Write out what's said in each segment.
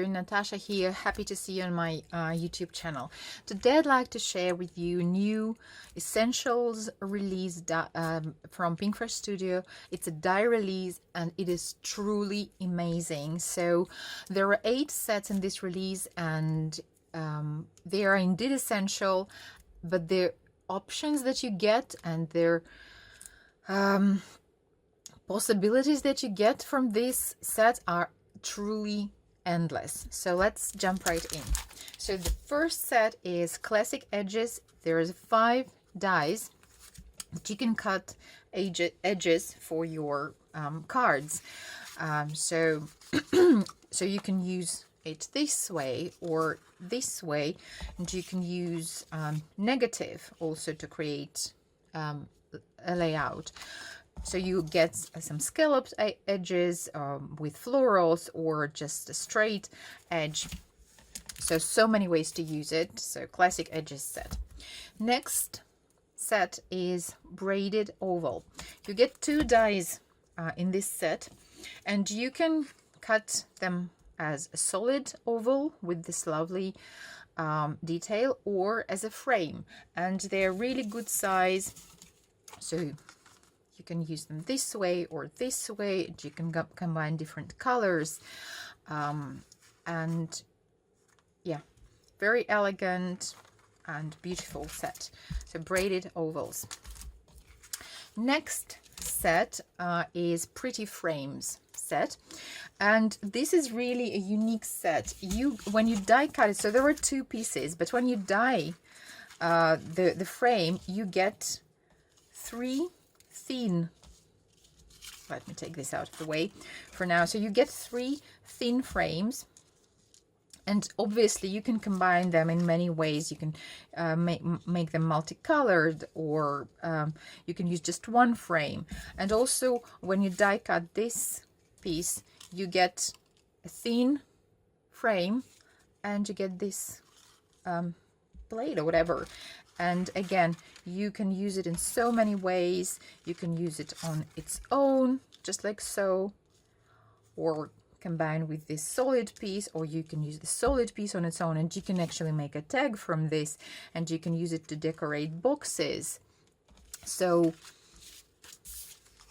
darling Natasha here. Happy to see you on my YouTube channel. Today I'd like to share with you new essentials release from Pinkfresh Studio. It's a dye release and it is truly amazing. So there are 8 sets in this release and they are indeed essential, but the options that you get and their possibilities that you get from this set are truly endless. So let's jump right in. So the first set is classic edges. There's 5 dyes that you can cut edges for your cards. So you can use it this way or this way, and you can use negative also to create a layout. So you get some scalloped edges with florals or just a straight edge. So many ways to use it. So classic edges set. Next set is braided oval. You get 2 dyes in this set, and you can cut them as a solid oval with this lovely detail, or as a frame, and they're really good size. So you can use them this way or this way. You can combine different colors, and yeah, very elegant and beautiful set. So braided ovals. Next set is pretty frames set, and this is really a unique set. When you die cut it, so there are 2 pieces, but when you die the frame, you get 3 thin, let me take this out of the way for now. So you get 3 thin frames, and obviously you can combine them in many ways. You can make them multicolored, or you can use just 1 frame. And also when you die cut this piece, you get a thin frame and you get this blade or whatever. And again, you can use it in so many ways. You can use it on its own, just like so, or combine with this solid piece, or you can use the solid piece on its own, and you can actually make a tag from this, and you can use it to decorate boxes. So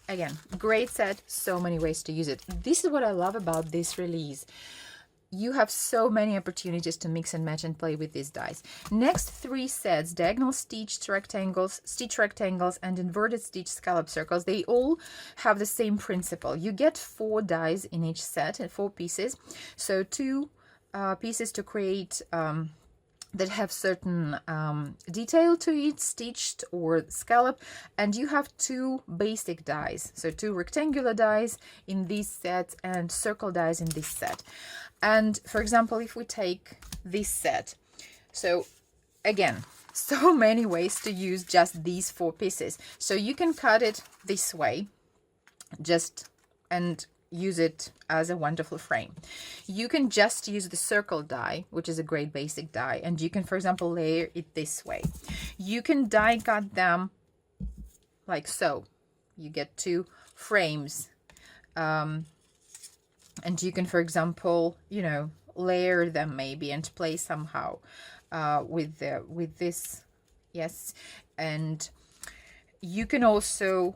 again, great set, so many ways to use it. This is what I love about this release. You have so many opportunities to mix and match and play with these dies. Next 3 sets, diagonal stitched rectangles, stitch rectangles, and inverted stitch scallop circles. They all have the same principle. You get 4 dies in each set, and 4 pieces. So 2 pieces to create that have certain detail to it, stitched or scallop, and you have 2 basic dies. So 2 rectangular dies in this set and circle dies in this set. And for example, if we take this set, so again, so many ways to use just these 4 pieces. So you can cut it this way, and use it as a wonderful frame. You can just use the circle die, which is a great basic die, and you can, for example, layer it this way. You can die cut them like so. You get 2 frames. And you can, for example, you know, layer them maybe and play somehow with this. Yes, and you can also,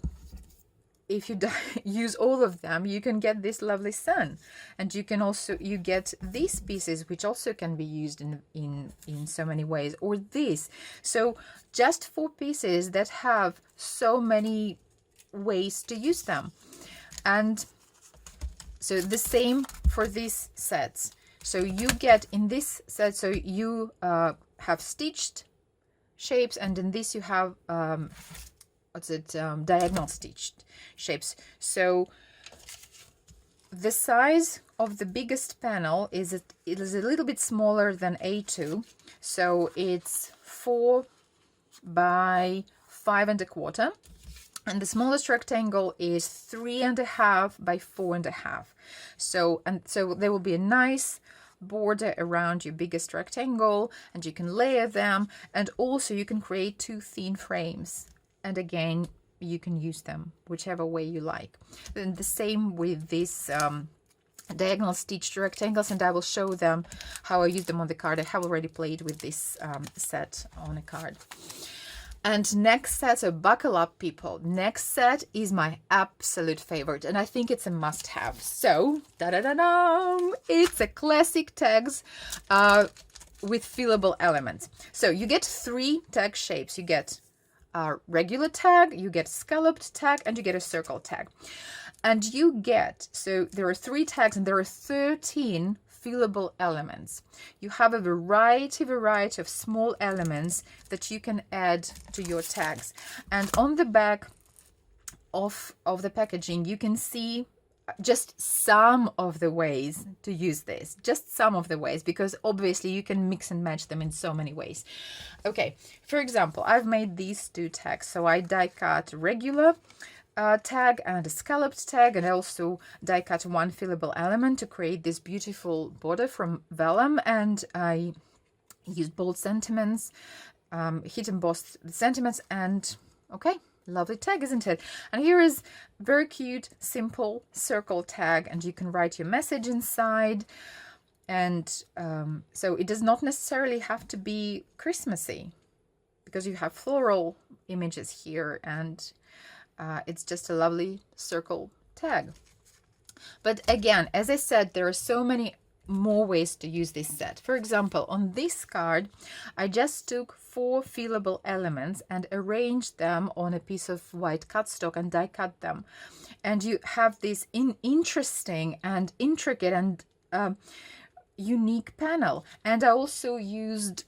if you use all of them, you can get this lovely sun, and you can also, you get these pieces which also can be used in so many ways, or this. So just 4 pieces that have so many ways to use them. And so the same for these sets. So you get in this set, so you have stitched shapes, and in this you have diagonal stitched shapes. So the size of the biggest panel is it is a little bit smaller than A2, so it's 4 by 5 1/4. And the smallest rectangle is 3.5 by 4.5. So there will be a nice border around your biggest rectangle, and you can layer them, and also you can create 2 thin frames. And again, you can use them whichever way you like. And the same with this diagonal stitched rectangles, and I will show them how I use them on the card. I have already played with this set on a card. And next set, so buckle up, people. Next set is my absolute favorite, and I think it's a must-have. So, da-da-da-dum! It's a classic tags with fillable elements. So you get 3 tag shapes. You get a regular tag, you get scalloped tag, and you get a circle tag. And you get, so there are 3 tags and there are 13 fillable elements. You have a variety of small elements that you can add to your tags. And on the back of the packaging, you can see just some of the ways to use this, just some of the ways, because obviously you can mix and match them in so many ways. Okay, for example, I've made these 2 tags. So I die cut regular tag and a scalloped tag, and I also die cut 1 fillable element to create this beautiful border from vellum, and I used bold sentiments, hit embossed the sentiments, and okay, lovely tag, isn't it? And here is very cute simple circle tag, and you can write your message inside. And so it does not necessarily have to be Christmassy, because you have floral images here, and it's just a lovely circle tag. But again, as I said, there are so many more ways to use this set. For example, on this card, I just took 4 fillable elements and arranged them on a piece of white cardstock and die cut them. And you have this interesting and intricate and unique panel. And I also used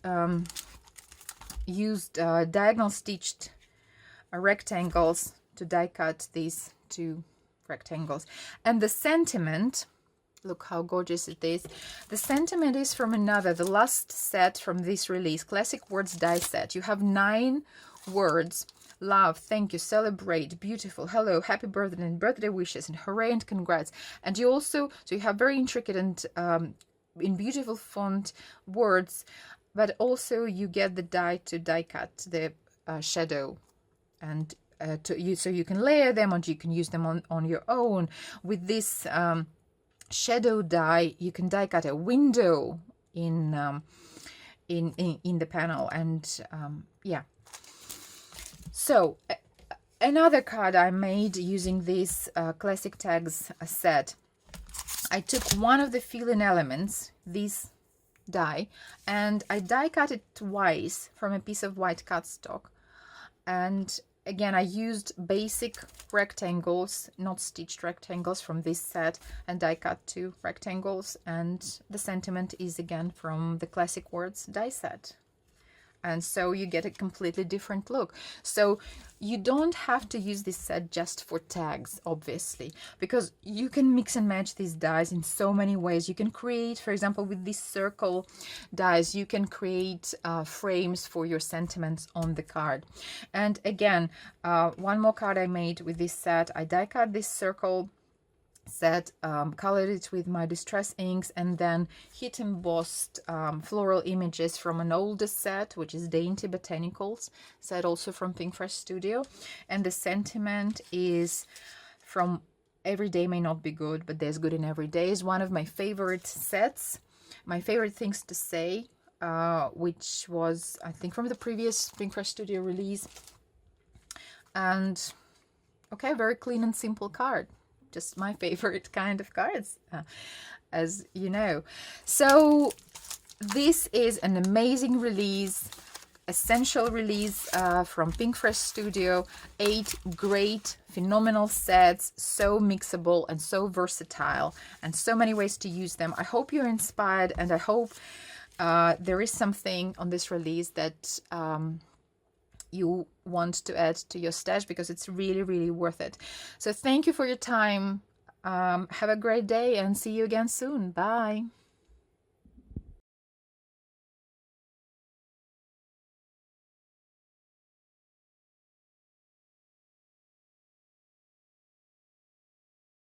diagonal stitched rectangles to die cut these 2 rectangles. And the sentiment, look how gorgeous it is. The sentiment is from the last set from this release, Classic Words die set. You have 9 words: love, thank you, celebrate, beautiful, hello, happy birthday, and birthday wishes, and hooray and congrats. And you also, so you have very intricate and in beautiful font words, but also you get the die to die cut the shadow, and so you can layer them, and you can use them on your own. With this shadow die, you can die cut a window in the panel, and yeah. So another card I made using this classic tags set. I took one of the fill-in elements, this die, and I die cut it twice from a piece of white cardstock. And again, I used basic rectangles, not stitched rectangles, from this set, and die cut 2 rectangles. And the sentiment is again from the Classic Words die set. And so you get a completely different look. So you don't have to use this set just for tags, obviously, because you can mix and match these dies in so many ways. You can create, for example, with these circle dies, you can create frames for your sentiments on the card. And again, one more card I made with this set, I die cut this circle set, colored it with my distress inks, and then hit embossed floral images from an older set, which is Dainty Botanicals set, also from Pinkfresh Studio. And the sentiment is from Every Day May Not Be Good, but There's Good in Every Day. Is one of my favorite sets, my favorite things to say, which was, I think, from the previous Pinkfresh Studio release. And okay, very clean and simple card. Just my favorite kind of cards, as you know. So this is an amazing release, essential release from Pinkfresh Studio. 8 great, phenomenal sets, so mixable and so versatile, and so many ways to use them. I hope you're inspired, and I hope there is something on this release that you want to add to your stash, because it's really, really worth it. So thank you for your time. Have a great day, and see you again soon. Bye.